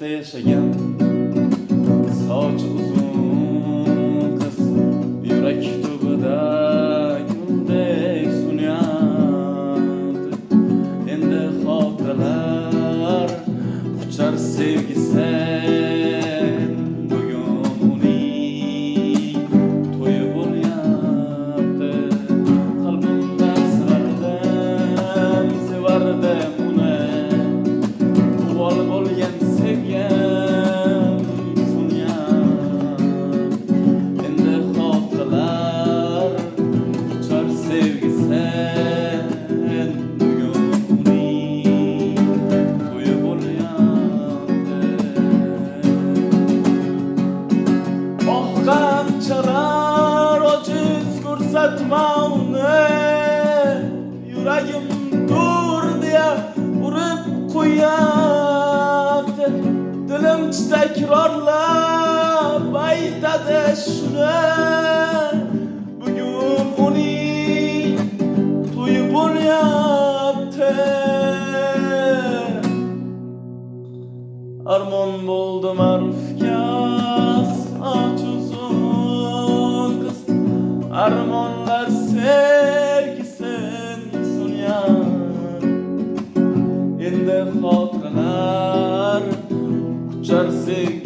hayotda yashagan soch uzun qiz yurak tubida guldek sunyapti. Endi xotiralar quchar sevgi sen, bugun uning to'yi bo'lyapti. Qalbimda sirardim, sevardim uni, uvol bo'lgan sevgan sunyapti. Endi xotiralar quchar sevgi sen, bugun uning to'yi bo'lyapti. Oh qanchalar ojiz ko'rsatma uni, yuragim dur deya urib qo'yapti. Dilim takrorlab aytadi shuni, bugun uning to'yi bo'lyapti. Armon bo'ldi ma'rufkas soch uzun qiz, armonlar sevgisin sunyapti. Endi xotiralar quchar sevgi